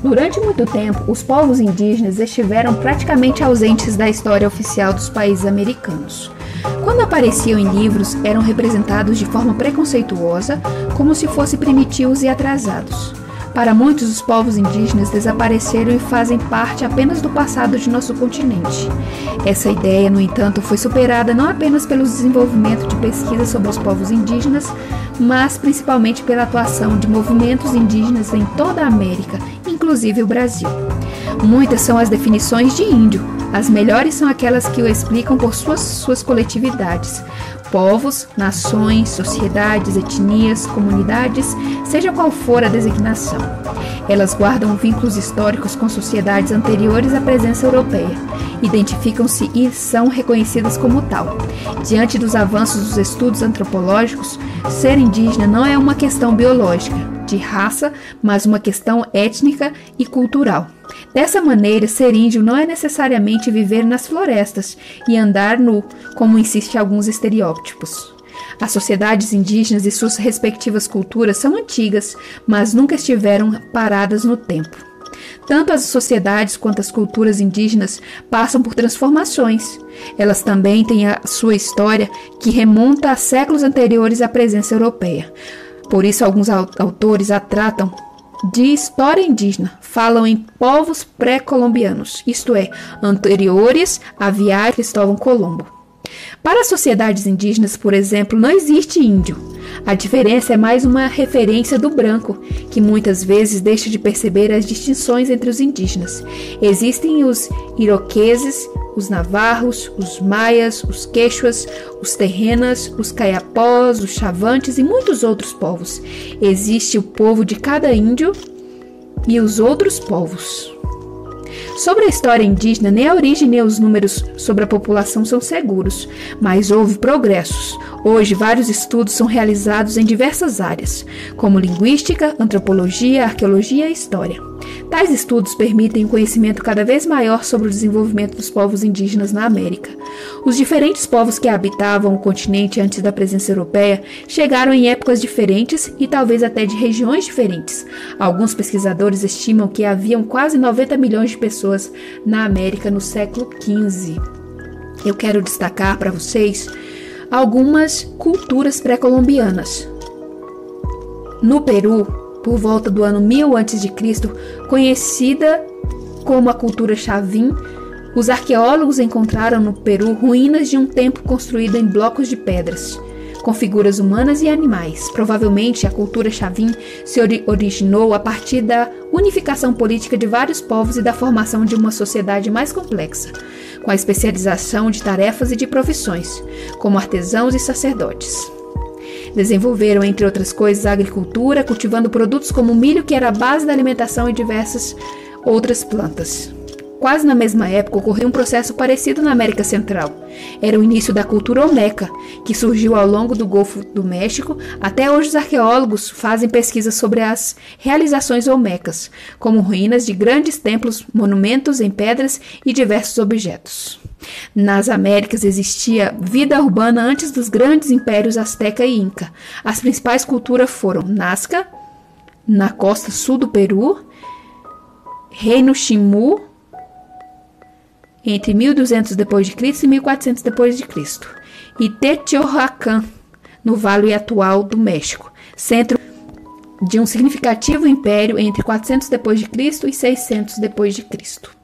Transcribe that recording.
Durante muito tempo, os povos indígenas estiveram praticamente ausentes da história oficial dos países americanos. Quando apareciam em livros, eram representados de forma preconceituosa, como se fossem primitivos e atrasados. Para muitos, os povos indígenas desapareceram e fazem parte apenas do passado de nosso continente. Essa ideia, no entanto, foi superada não apenas pelo desenvolvimento de pesquisas sobre os povos indígenas, mas principalmente pela atuação de movimentos indígenas em toda a América, inclusive o Brasil. Muitas são as definições de índio. As melhores são aquelas que o explicam por suas coletividades. Povos, nações, sociedades, etnias, comunidades, seja qual for a designação. Elas guardam vínculos históricos com sociedades anteriores à presença europeia, identificam-se e são reconhecidas como tal. Diante dos avanços dos estudos antropológicos, ser indígena não é uma questão biológica, de raça, mas uma questão étnica e cultural. Dessa maneira, ser índio não é necessariamente viver nas florestas e andar nu, como insistem alguns estereótipos. As sociedades indígenas e suas respectivas culturas são antigas, mas nunca estiveram paradas no tempo. Tanto as sociedades quanto as culturas indígenas passam por transformações. Elas também têm a sua história que remonta a séculos anteriores à presença europeia. Por isso, alguns autores a tratam de história indígena, falam em povos pré-colombianos, isto é, anteriores à viagem de Cristóvão Colombo. Para as sociedades indígenas, por exemplo, não existe índio. A diferença é mais uma referência do branco, que muitas vezes deixa de perceber as distinções entre os indígenas. Existem os iroqueses, os navarros, os maias, os quechuas, os terrenas, os caiapós, os chavantes e muitos outros povos. Existe o povo de cada índio e os outros povos. Sobre a história indígena, nem a origem nem os números sobre a população são seguros, mas houve progressos. Hoje, vários estudos são realizados em diversas áreas, como linguística, antropologia, arqueologia e história. Tais estudos permitem um conhecimento cada vez maior sobre o desenvolvimento dos povos indígenas na América. Os diferentes povos que habitavam o continente antes da presença europeia chegaram em épocas diferentes e talvez até de regiões diferentes. Alguns pesquisadores estimam que haviam quase 90 milhões de pessoas na América no século XV. Eu quero destacar para vocês algumas culturas pré-colombianas. No Peru, por volta do ano 1000 a.C., conhecida como a cultura Chavin, os arqueólogos encontraram no Peru ruínas de um templo construído em blocos de pedras, com figuras humanas e animais. Provavelmente a cultura Chavin se originou a partir da unificação política de vários povos e da formação de uma sociedade mais complexa, com a especialização de tarefas e de profissões, como artesãos e sacerdotes. Desenvolveram, entre outras coisas, a agricultura, cultivando produtos como o milho, que era a base da alimentação, e diversas outras plantas. Quase na mesma época, ocorreu um processo parecido na América Central. Era o início da cultura olmeca, que surgiu ao longo do Golfo do México. Até hoje, os arqueólogos fazem pesquisas sobre as realizações olmecas, como ruínas de grandes templos, monumentos em pedras e diversos objetos. Nas Américas existia vida urbana antes dos grandes impérios Azteca e Inca. As principais culturas foram Nazca, na costa sul do Peru, Reino Xingu, entre 1200 d.C. e 1400 d.C., e Teotihuacan, no Vale atual do México, centro de um significativo império entre 400 d.C. e 600 d.C.